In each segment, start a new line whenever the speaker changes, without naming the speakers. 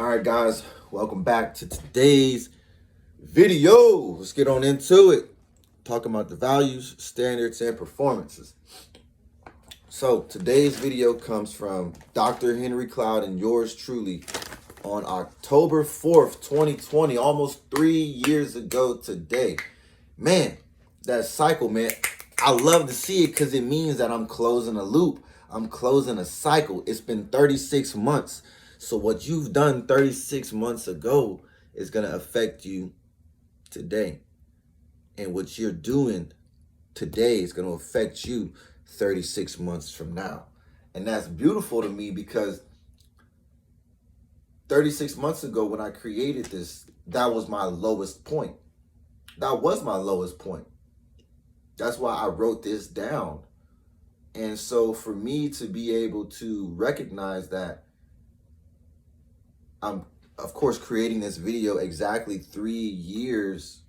All right, guys, welcome back to today's video. Let's get on into it. Talking about the values, standards, and performances. So today's video comes from Dr. Henry Cloud and yours truly on October 4th, 2020, almost 3 years ago today. Man, that cycle, man, I love to see it because it means that I'm closing a loop. I'm closing a cycle. It's been 36 months. So what you've done 36 months ago is going to affect you today. And what you're doing today is going to affect you 36 months from now. And that's beautiful to me because 36 months ago when I created this, that was my lowest point. That was my lowest point. That's why I wrote this down. And so for me to be able to recognize that I'm, of course, creating this video exactly 3 years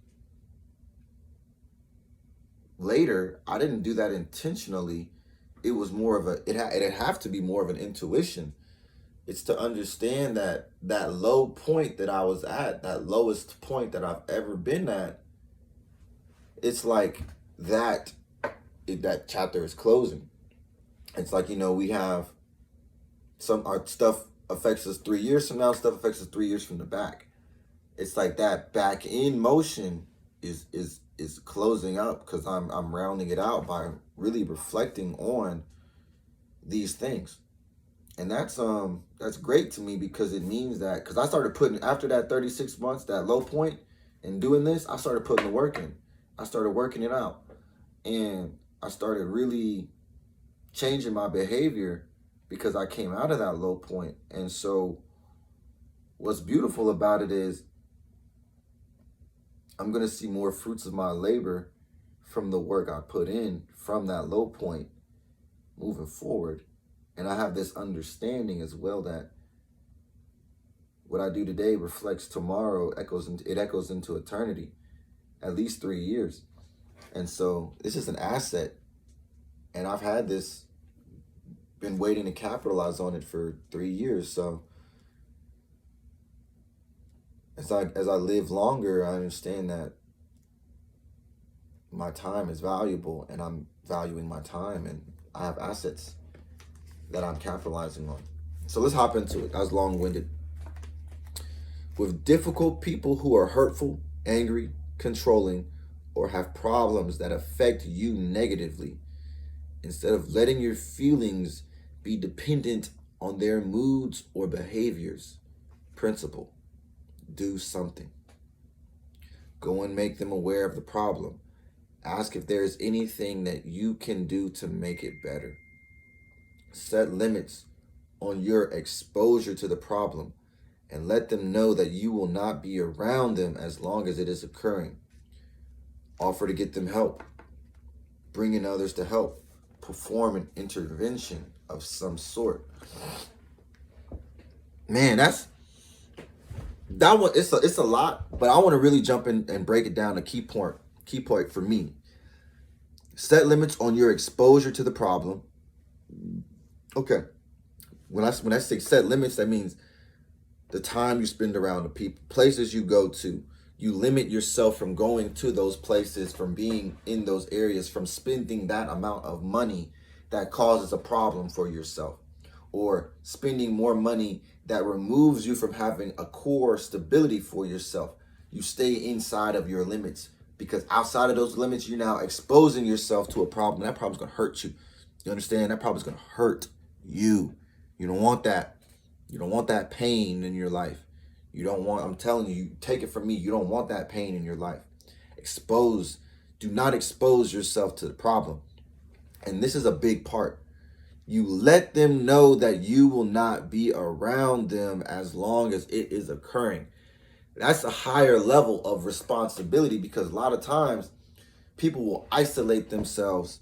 later, I didn't do that intentionally. It was more of it'd have to be more of an intuition. It's to understand that that low point that I was at, that lowest point that I've ever been at, it's like that chapter is closing. It's like, we have our stuff affects us 3 years from now, stuff affects us 3 years from the back. It's like that back end motion is closing up because I'm rounding it out by really reflecting on these things. And that's great to me because it means that, because I started putting, after that 36 months, that low point, and doing this, I started putting the work in. I started working it out. And I started really changing my behavior because I came out of that low point. And so what's beautiful about it is I'm going to see more fruits of my labor from the work I put in from that low point moving forward. And I have this understanding as well that what I do today reflects tomorrow, echoes into eternity, at least 3 years. And so this is an asset. And I've had this, been waiting to capitalize on it for 3 years. So as I live longer, I understand that my time is valuable and I'm valuing my time, and I have assets that I'm capitalizing on. So let's hop into it. I was long-winded. With difficult people who are hurtful, angry, controlling, or have problems that affect you negatively, instead of letting your feelings be dependent on their moods or behaviors. Principle: do something. Go and make them aware of the problem. Ask if there is anything that you can do to make it better. Set limits on your exposure to the problem and let them know that you will not be around them as long as it is occurring. Offer to get them help. Bring in others to help. Perform an intervention of some sort. Man, that one, it's a lot, but I want to really jump in and break it down. A key point for me: set limits on your exposure to the problem. Okay, when I say set limits, that means the time you spend around the people, places you go to. You limit yourself from going to those places, from being in those areas, from spending that amount of money that causes a problem for yourself, or spending more money that removes you from having a core stability for yourself. You stay inside of your limits, because outside of those limits, you're now exposing yourself to a problem. That problem's going to hurt you. You understand? That problem's going to hurt you. You don't want that. You don't want that pain in your life. You don't want, I'm telling you, take it from me, you don't want that pain in your life. Do not expose yourself to the problem. And this is a big part. You let them know that you will not be around them as long as it is occurring. That's a higher level of responsibility, because a lot of times people will isolate themselves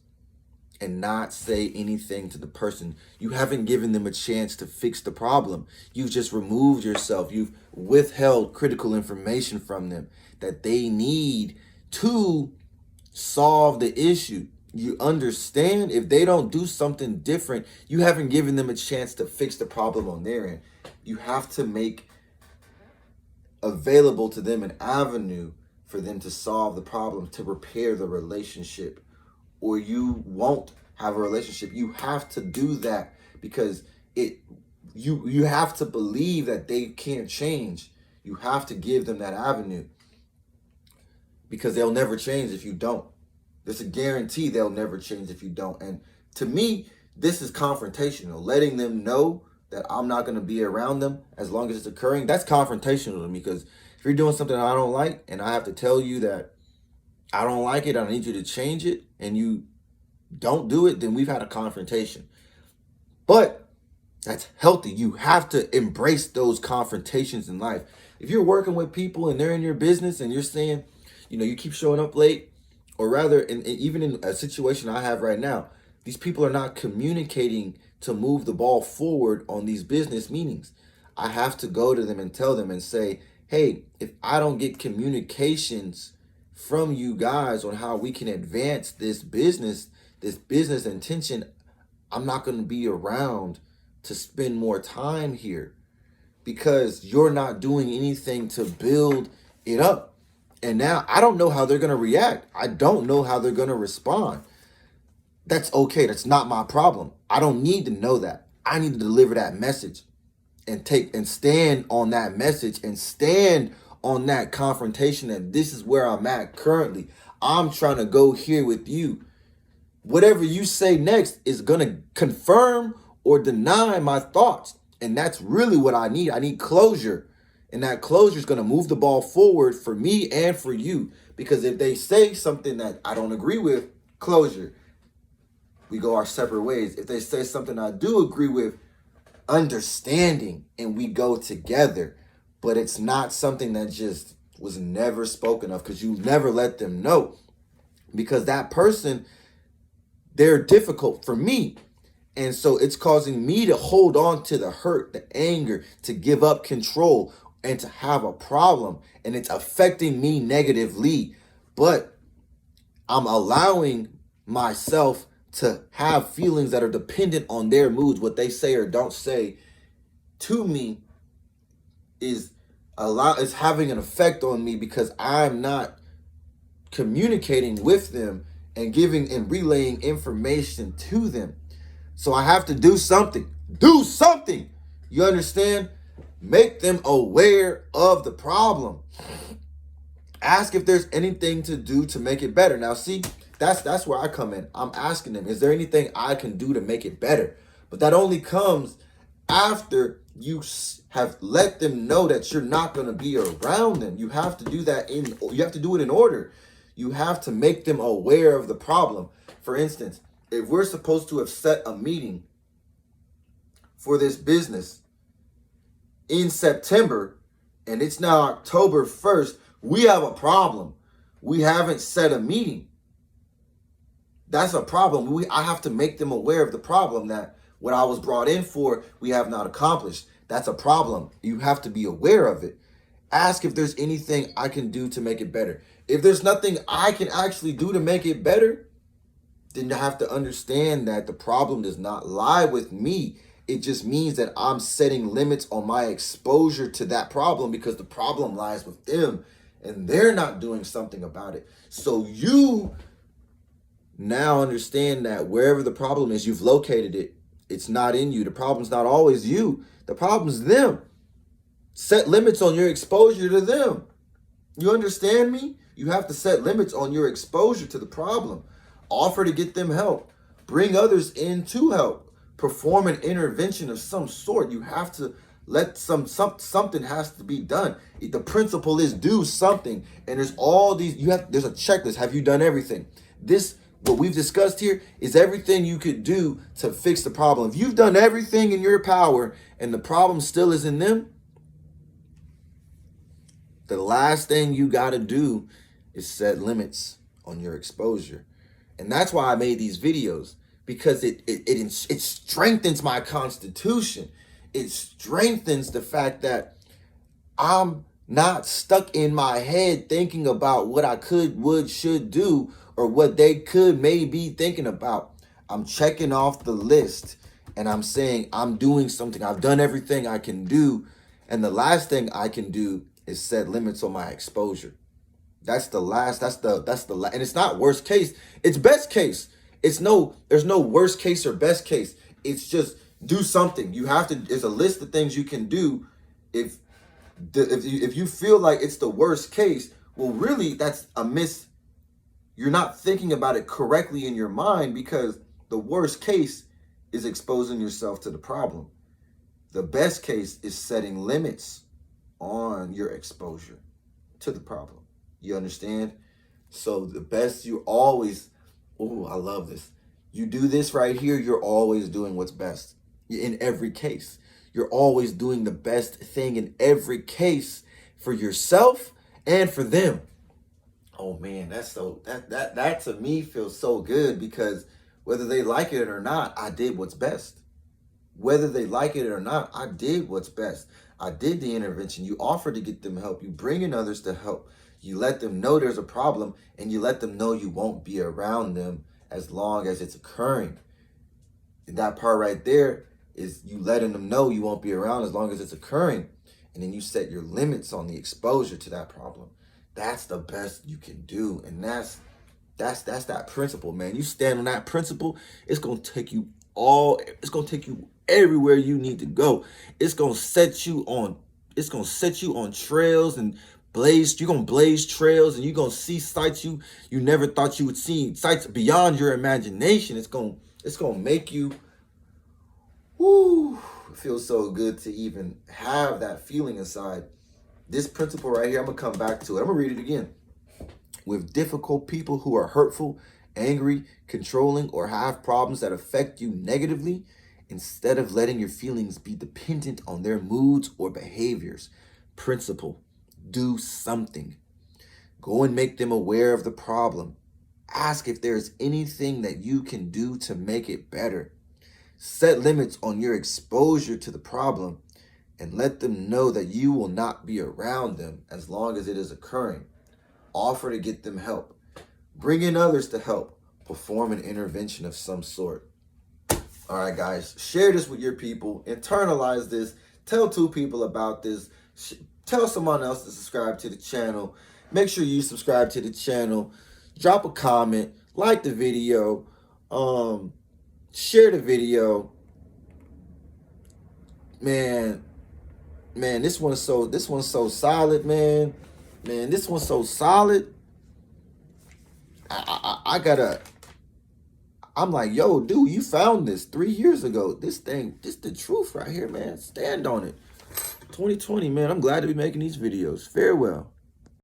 and not say anything to the person. You haven't given them a chance to fix the problem. You've just removed yourself. You've withheld critical information from them that they need to solve the issue. You understand? If they don't do something different, you haven't given them a chance to fix the problem on their end. You have to make available to them an avenue for them to solve the problem, to repair the relationship, or you won't have a relationship. You have to do that because you have to believe that they can't change. You have to give them that avenue because they'll never change if you don't. There's a guarantee they'll never change if you don't. And to me, this is confrontational. Letting them know that I'm not going to be around them as long as it's occurring, that's confrontational to me, because if you're doing something I don't like and I have to tell you that I don't like it, I need you to change it, and you don't do it, then we've had a confrontation. But that's healthy. You have to embrace those confrontations in life. If you're working with people and they're in your business and you're saying, you keep showing up late, or rather, even in a situation I have right now, these people are not communicating to move the ball forward on these business meetings. I have to go to them and tell them and say, hey, if I don't get communications from you guys on how we can advance this business intention, I'm not going to be around to spend more time here because you're not doing anything to build it up. And now I don't know how they're going to react. I don't know how they're going to respond. That's okay. That's not my problem. I don't need to know that. I need to deliver that message and stand on that message and stand on that confrontation that this is where I'm at currently. I'm trying to go here with you. Whatever you say next is going to confirm or deny my thoughts. And that's really what I need. I need closure. And that closure is going to move the ball forward for me and for you. Because if they say something that I don't agree with, closure. We go our separate ways. If they say something I do agree with, understanding, and we go together. But it's not something that just was never spoken of because you never let them know. Because that person, they're difficult for me. And so it's causing me to hold on to the hurt, the anger, to give up control, and to have a problem. And it's affecting me negatively. But I'm allowing myself to have feelings that are dependent on their moods. What they say or don't say to me is having an effect on me because I'm not communicating with them and giving and relaying information to them. So I have to do something. Do something. You understand? Make them aware of the problem. Ask if there's anything to do to make it better. Now, see, that's where I come in. I'm asking them, is there anything I can do to make it better? But that only comes after you have let them know that you're not going to be around them. You have to do that you have to do it in order. You have to make them aware of the problem. For instance, if we're supposed to have set a meeting for this business in September and it's now October 1st, we have a problem. We haven't set a meeting. That's a problem. I have to make them aware of the problem, that what I was brought in for, we have not accomplished. That's a problem. You have to be aware of it. Ask if there's anything I can do to make it better. If there's nothing I can actually do to make it better, then you have to understand that the problem does not lie with me. It just means that I'm setting limits on my exposure to that problem because the problem lies with them and they're not doing something about it. So you now understand that wherever the problem is, you've located it. It's not in you. The problem's not always you. The problem's them. Set limits on your exposure to them. You understand me? You have to set limits on your exposure to the problem. Offer to get them help. Bring others in to help. Perform an intervention of some sort. You have to let something has to be done. The principle is do something. And there's all these, there's a checklist. Have you done everything? What we've discussed here is everything you could do to fix the problem. If you've done everything in your power and the problem still is in them, the last thing you got to do is set limits on your exposure. And that's why I made these videos, because it strengthens my constitution. It strengthens the fact that I'm not stuck in my head thinking about what I could, would, should do, or what they could maybe thinking about. I'm checking off the list and I'm saying I'm doing something. I've done everything I can do. And the last thing I can do is set limits on my exposure. That's the last, and it's not worst case, it's best case. There's no worst case or best case. It's just do something. You have to, there's a list of things you can do. If you feel like it's the worst case, well, really, that's a miss. You're not thinking about it correctly in your mind, because the worst case is exposing yourself to the problem. The best case is setting limits on your exposure to the problem. You understand? So the best, you always, oh, I love this. You do this right here, you're always doing what's best in every case. You're always doing the best thing in every case for yourself and for them. Oh man, that to me feels so good, because whether they like it or not, I did what's best. Whether they like it or not, I did what's best. I did the intervention. You offer to get them help. You bring in others to help. You let them know there's a problem, and you let them know you won't be around them as long as it's occurring. And that part right there is you letting them know you won't be around as long as it's occurring. And then you set your limits on the exposure to that problem. That's the best you can do. And that's that principle, man. You stand on that principle, it's going to take you everywhere you need to go. It's going to set you on trails and you're going to blaze trails, and you're going to see sights you never thought you would see, sights beyond your imagination. It's going to make you, it feels so good to even have that feeling inside. This principle right here, I'm going to come back to it. I'm going to read it again. With difficult people who are hurtful, angry, controlling, or have problems that affect you negatively, instead of letting your feelings be dependent on their moods or behaviors. Principle: do something. Go and make them aware of the problem. Ask if there's anything that you can do to make it better. Set limits on your exposure to the problem, and let them know that you will not be around them as long as it is occurring. Offer to get them help. Bring in others to help. Perform an intervention of some sort. All right, guys, share this with your people. Internalize this. Tell 2 people about this. Tell someone else to subscribe to the channel. Make sure you subscribe to the channel. Drop a comment. Like the video. Share the video. Man, this one's so solid, man. This one's so solid. I'm like, yo, dude, you found this 3 years ago. This the truth right here, man. Stand on it. 2020, man. I'm glad to be making these videos. Farewell.